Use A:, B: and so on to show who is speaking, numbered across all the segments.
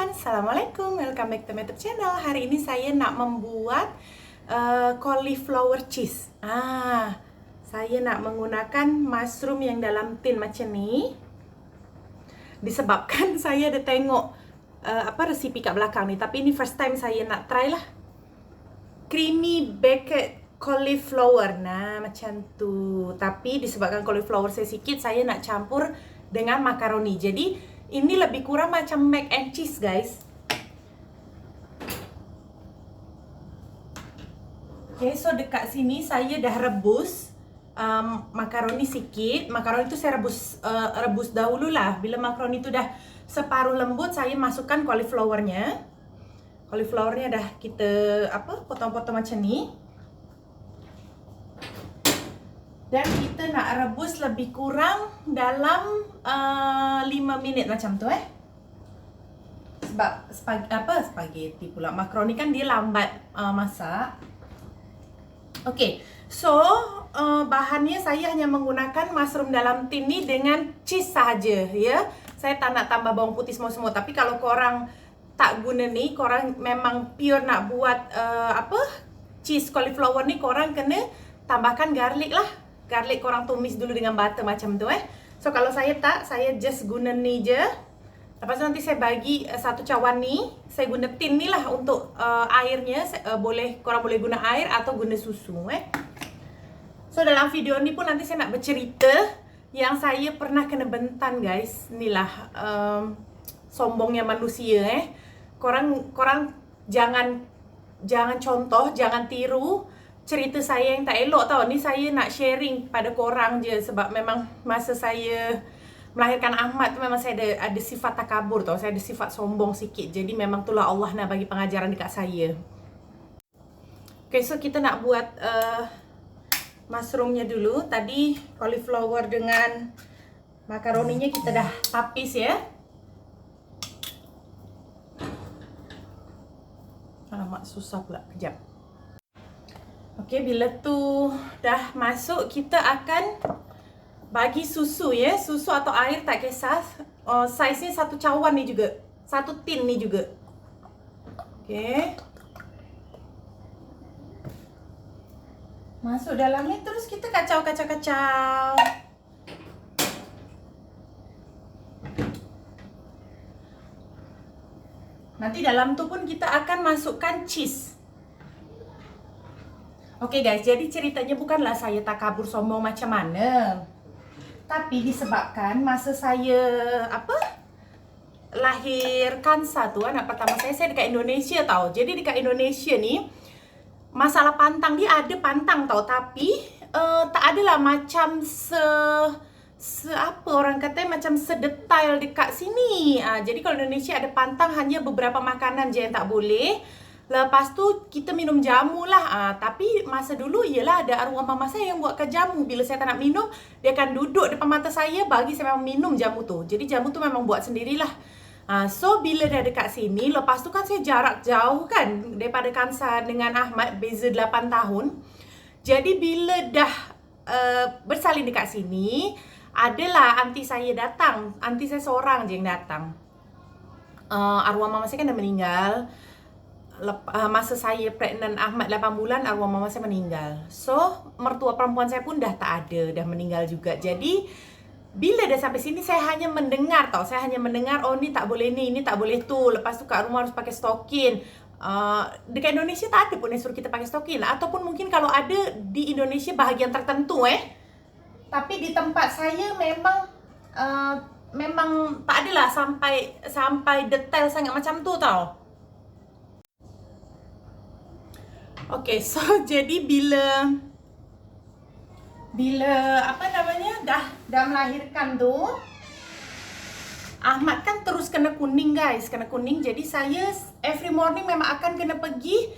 A: everyone, Assalamualaikum, welcome back to my YouTube channel. Hari ini saya nak membuat cauliflower cheese. Saya nak menggunakan mushroom yang dalam tin macam ni. Disebabkan saya ada tengok resipi kat belakang ni, tapi ini first time saya nak try lah. Creamy baked cauliflower, macam tu. Tapi disebabkan cauliflower saya sikit, saya nak campur dengan makaroni. Jadi ini lebih kurang macam mac and cheese, guys. Okay, so dekat sini saya dah rebus makaroni sikit. Makaroni tu saya rebus dahulu lah. Bila makaroni tu dah separuh lembut, saya masukkan cauliflowernya. Cauliflowernya dah kita potong-potong macam ni. Dan kita nak rebus lebih kurang dalam 5 minit macam tu Sebab spaghetti pula. Makaroni kan dia lambat masak. Okay, so bahannya saya hanya menggunakan mushroom dalam tin ni dengan cheese sahaja, ya. Saya tak nak tambah bawang putih semua-semua. Tapi kalau korang tak guna ni, korang memang pure nak buat cheese cauliflower ni, korang kena tambahkan garlic lah. Garlic korang tumis dulu dengan butter macam tu So kalau saya tak, saya just guna ni je. Lepas tu nanti saya bagi satu cawan ni. Saya guna tin ni lah untuk airnya. Korang boleh guna air atau guna susu So dalam video ni pun nanti saya nak bercerita yang saya pernah kena bentan, guys. Inilah sombongnya manusia Korang jangan contoh, jangan tiru cerita saya yang tak elok tau. Ni saya nak sharing pada korang je. Sebab memang masa saya melahirkan Ahmad tu memang saya ada sifat takabur tau. Saya ada sifat sombong sikit. Jadi memang itulah Allah nak bagi pengajaran dekat saya. Okay, so kita nak buat mushroomnya dulu. Tadi cauliflower dengan makaroninya kita dah tapis ya. Alamak, susah pula. Kejap. Okey, bila tu dah masuk, kita akan bagi susu ya. Susu atau air tak kisah. Saiznya satu cawan ni juga. Satu tin ni juga. Okey. Masuk dalam ni, terus kita kacau. Nanti dalam tu pun kita akan masukkan cheese. Oke guys, jadi ceritanya bukanlah saya takabur sombong macam mana. Tapi disebabkan masa saya lahirkan satu anak pertama saya dekat Indonesia tau. Jadi dekat Indonesia ni masalah pantang, dia ada pantang tau, tapi tak adalah macam orang katanya macam sedetail dekat sini. Jadi kalau Indonesia ada pantang, hanya beberapa makanan je yang tak boleh. Lepas tu kita minum jamu lah. Tapi masa dulu ialah ada arwah mama saya yang buatkan jamu. Bila saya tak nak minum, dia akan duduk depan mata saya bagi saya memang minum jamu tu. Jadi jamu tu memang buat sendirilah. So bila dah dekat sini, lepas tu kan saya jarak jauh kan daripada Kansa dengan Ahmad, beza 8 tahun. Jadi bila dah bersalin dekat sini, adalah aunty saya datang. Aunty saya seorang je yang datang. Arwah mama saya kan dah meninggal. Masa saya pregnant Ahmad 8 bulan, arwah mama saya meninggal. So, mertua perempuan saya pun dah tak ada, dah meninggal juga. Jadi, bila dah sampai sini, saya hanya mendengar tau. Saya hanya mendengar, oh ni tak boleh ni, ini tak boleh tu. Lepas tu kat rumah harus pakai stokin. Dekat Indonesia tak ada pun yang suruh kita pakai stokin. Ataupun mungkin kalau ada di Indonesia bahagian tertentu Tapi di tempat saya memang tak adalah sampai detail sangat macam tu tau. Okay, so jadi bila dah melahirkan tu, Ahmad kan terus kena kuning, guys. Kena kuning, jadi saya every morning memang akan kena pergi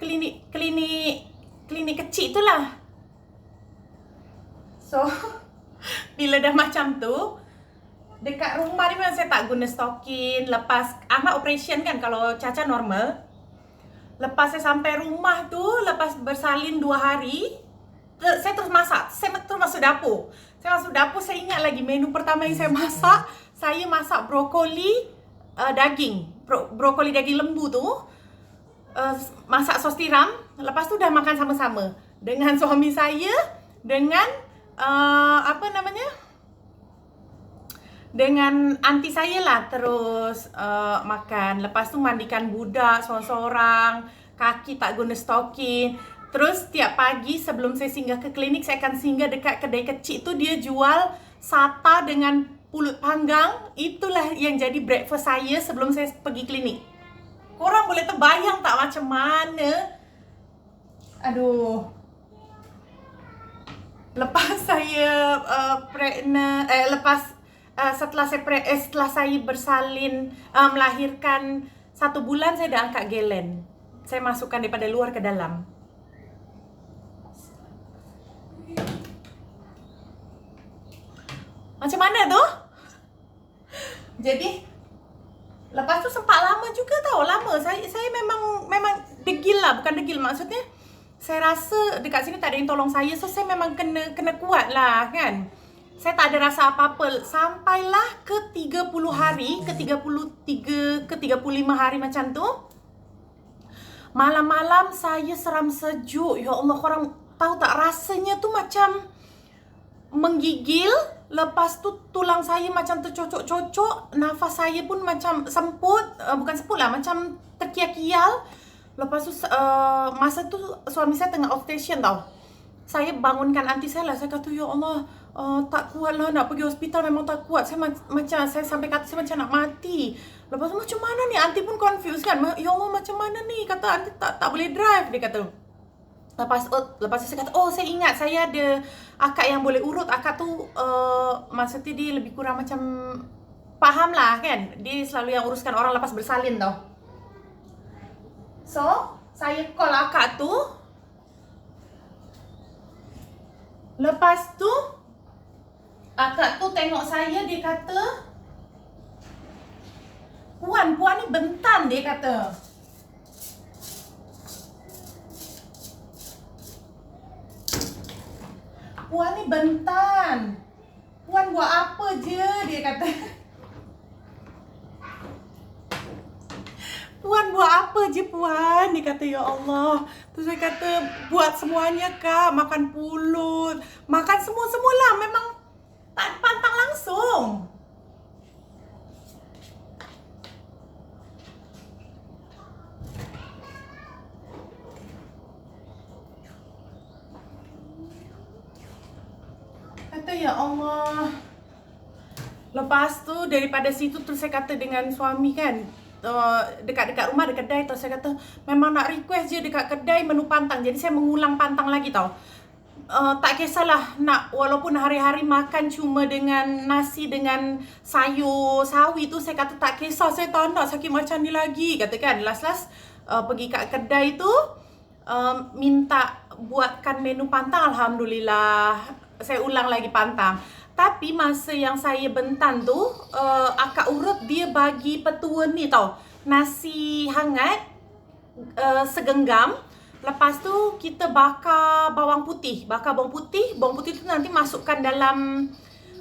A: klinik kecil tu lah. So bila dah macam tu, dekat rumah ni memang saya tak guna stokin. Lepas Ahmad operation kan, kalau Caca normal. Lepas saya sampai rumah tu, lepas bersalin 2 hari, saya terus masak. Saya terus masuk dapur. Saya ingat lagi menu pertama yang saya masak brokoli daging, brokoli daging lembu tu, masak sos tiram, lepas tu dah makan sama-sama dengan suami saya, dengan apa namanya, dengan anti saya lah. Terus makan, lepas tu mandikan budak seorang-seorang, kaki tak guna stocking. Terus tiap pagi sebelum saya singgah ke klinik, saya akan singgah dekat kedai kecil tu, dia jual sata dengan pulut panggang. Itulah yang jadi breakfast saya sebelum saya pergi klinik. Korang boleh terbayang tak macam mana? Aduh. Lepas saya pregnant, setelah saya bersalin, melahirkan 1 bulan, saya dah angkat galen. Saya masukkan daripada luar ke dalam. Macam mana tu? Jadi lepas tu sempat lama juga tau. Lama. Saya memang degil lah. Bukan degil, maksudnya saya rasa dekat sini tak ada yang tolong saya. So saya memang kena kuat lah kan. Saya tak ada rasa apa-apa. Sampailah ke 30 hari, ke 33, ke 35 hari macam tu, malam-malam saya seram sejuk. Ya Allah, korang tahu tak, rasanya tu macam menggigil. Lepas tu tulang saya macam tercocok-cocok. Nafas saya pun macam semput. Bukan semput lah, macam terkial-kial. Lepas tu masa tu suami saya tengah off station tau. Saya bangunkan aunty saya lah. Saya kata, ya Allah, tak kuat lah nak pergi hospital. Memang tak kuat. Saya sampai kata saya macam nak mati. Lepas tu macam mana ni? Aunty pun confused kan. Ya Allah, macam mana ni? Kata aunty tak boleh drive, dia kata. Lepas tu saya kata, oh saya ingat saya ada akak yang boleh urut. Akak tu maksudnya dia lebih kurang macam faham lah kan. Dia selalu yang uruskan orang lepas bersalin tau. So saya call akak tu. Lepas tu akak tu tengok saya, dia kata, Puan ni bentan, dia kata. Puan ni bentan. Puan buat apa je, dia kata. Puan buat apa je Puan, dia kata. Ya Allah. Terus saya kata, buat semuanya Kak. Makan pulut, makan semua-semualah. Memang tak pantang langsung. Kata, ya Allah. Lepas tu daripada situ terus saya kata dengan suami kan, dekat rumah ada kedai tau. Saya kata memang nak request je dekat kedai menu pantang. Jadi saya mengulang pantang lagi tau. Tak kisahlah nak, walaupun hari-hari makan cuma dengan nasi dengan sayur sawi tu, saya kata tak kisah. Saya tak nak sakit macam ni lagi, kata kan. Last pergi kat kedai tu, minta buatkan menu pantang. Alhamdulillah saya ulang lagi pantang. Tapi masa yang saya bentan tu, akak urut dia bagi petua ni tau. Nasi hangat, segenggam. Lepas tu kita bakar bawang putih. Bawang putih tu nanti masukkan dalam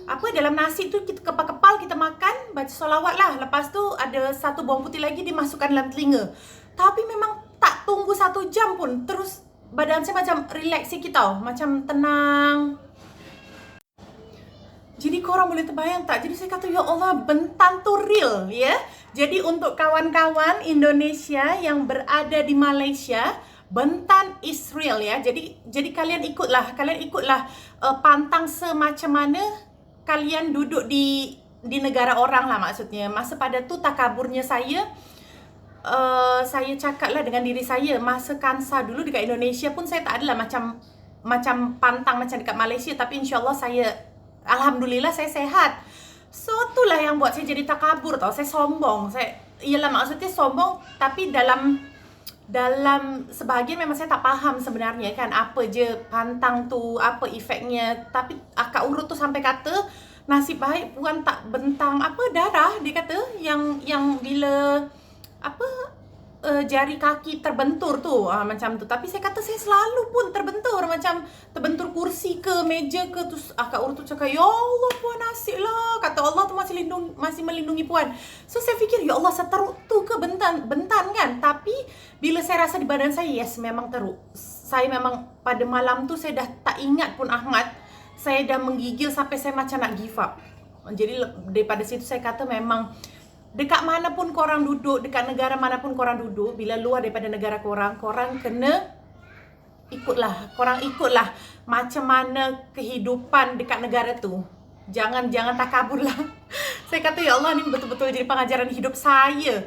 A: dalam nasi tu, kita kepal-kepal, kita makan, baca solawat lah. Lepas tu ada satu bawang putih lagi dimasukkan dalam telinga. Tapi memang tak tunggu 1 jam pun, terus badan saya macam relax sikit tau. Macam tenang. Jadi korang boleh terbayang tak? Jadi saya kata, ya Allah, bentan tu real, ya. Jadi untuk kawan-kawan Indonesia yang berada di Malaysia, bentan is real, ya. Jadi kalian ikutlah pantang semacam mana kalian duduk di negara orang lah, maksudnya. Masa pada tu takaburnya saya cakap lah dengan diri saya, masa Kansa dulu dekat Indonesia pun saya tak adalah macam pantang macam dekat Malaysia. Tapi insyaAllah Alhamdulillah saya sehat. So itulah yang buat saya jadi takabur tau. Saya sombong. Ialah maksudnya sombong, tapi dalam sebahagian memang saya tak faham sebenarnya kan, apa je pantang tu, apa efeknya. Tapi akak urut tu sampai kata, nasib baik Puan tak bentang darah, dia kata, yang bila jari kaki terbentur tu, macam tu. Tapi saya kata saya selalu pun terbentur, macam terbentur kursi ke meja ke. Terus Kak Ur tu cakap, ya Allah puan asyik lah, kata Allah tu masih melindungi puan. So saya fikir, ya Allah seteruk tu ke bentan kan. Tapi bila saya rasa di badan saya, yes memang teruk. Saya memang pada malam tu saya dah tak ingat pun Ahmad. Saya dah menggigil sampai saya macam nak give up. Jadi daripada situ saya kata memang dekat mana pun korang duduk, dekat negara mana pun korang duduk, bila luar daripada negara korang kena ikutlah. Korang ikutlah macam mana kehidupan dekat negara tu. Jangan takabur lah. Saya kata, ya Allah, ni betul-betul jadi pengajaran hidup saya.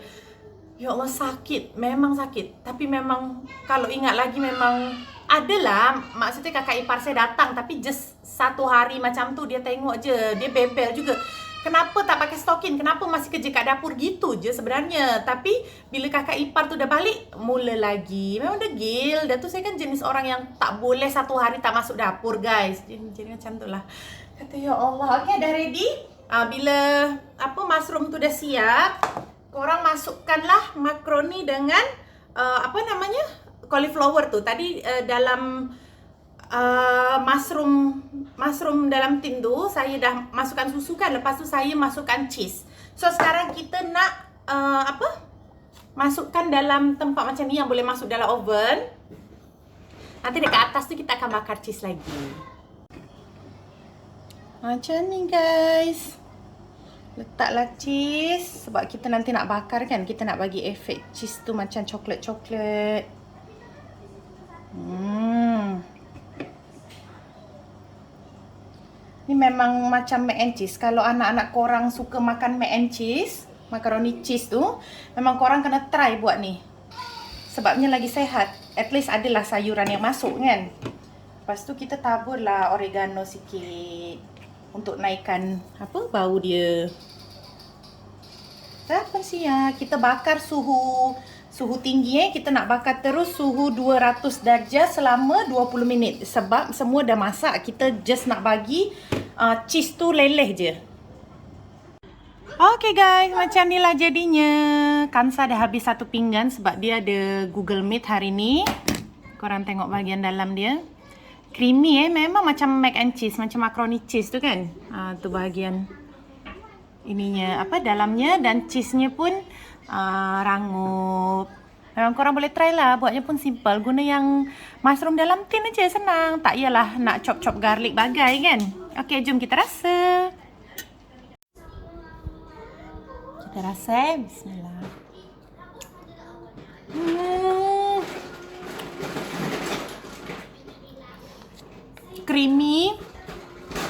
A: Ya Allah, sakit, memang sakit. Tapi memang kalau ingat lagi memang adalah, maksudnya kakak ipar saya datang, tapi just 1 hari macam tu dia tengok je, dia bebel juga. Kenapa tak pakai stokin? Kenapa masih kerja kat dapur? Gitu je sebenarnya. Tapi bila kakak ipar tu dah balik, mula lagi. Memang degil. Dah tu saya kan jenis orang yang tak boleh 1 hari tak masuk dapur, guys. Jadi macam tu lah. Kata, ya Allah. Okay, dah ready? Bila mushroom tu dah siap, korang masukkanlah makaroni dengan cauliflower tu. Tadi dalam mushroom dalam tin tu saya dah masukkan susu kan, lepas tu saya masukkan cheese. So sekarang kita nak masukkan dalam tempat macam ni yang boleh masuk dalam oven. Nanti dekat atas tu kita akan bakar cheese lagi. Macam ni, guys. Letaklah cheese sebab kita nanti nak bakar kan, kita nak bagi efek cheese tu macam coklat-coklat. Ni memang macam mac and cheese. Kalau anak-anak korang suka makan mac and cheese, macaroni cheese tu, memang korang kena try buat ni. Sebabnya lagi sehat. At least adalah sayuran yang masuk kan. Lepas tu kita taburlah oregano sikit untuk naikkan bau dia. Dah siap. Kita bakar suhu tinggi kita nak bakar terus suhu 200 darjah selama 20 minit. Sebab semua dah masak, kita just nak bagi cheese tu leleh je. Okay guys, macam ni lah jadinya. Kansa dah habis 1 pinggan sebab dia ada Google Meet hari ni. Korang tengok bahagian dalam dia. Creamy memang macam mac and cheese, macam macaroni cheese tu kan. Tu bahagian ininya dalamnya, dan cheese-nya pun rangup. Memang korang boleh try lah. Buatnya pun simple. Guna yang mushroom dalam tin aja, senang. Tak yalah nak chop-chop garlic bagai kan. Okay, jom kita rasa. Kita rasa. Bismillah. Creamy.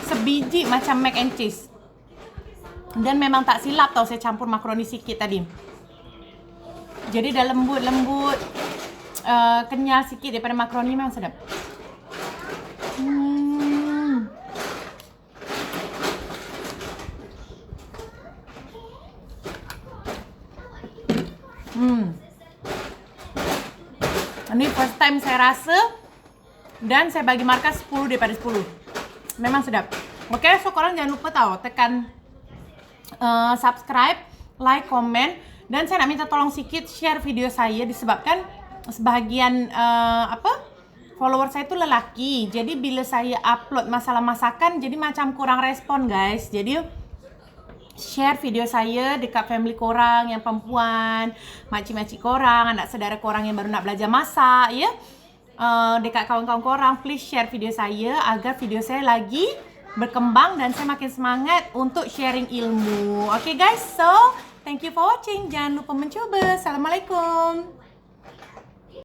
A: Sebiji macam mac and cheese. Dan memang tak silap tau saya campur makaroni sikit tadi. Jadi dah lembut-lembut, kenyal sikit daripada makaroni, memang sedap. Ini first time saya rasa, dan saya bagi markah 10 daripada 10. Memang sedap. Okay, so korang jangan lupa tau tekan subscribe, like, komen, dan saya nak minta tolong sikit share video saya disebabkan sebahagian follower saya tu lelaki. Jadi bila saya upload masalah masakan, jadi macam kurang respon guys. Jadi share video saya dekat family korang yang perempuan, makcik-makcik korang, anak saudara korang yang baru nak belajar masak ya. Dekat kawan-kawan korang, please share video saya agar video saya lagi berkembang dan saya makin semangat untuk sharing ilmu. Okay guys, so thank you for watching. Jangan lupa mencuba. Assalamualaikum.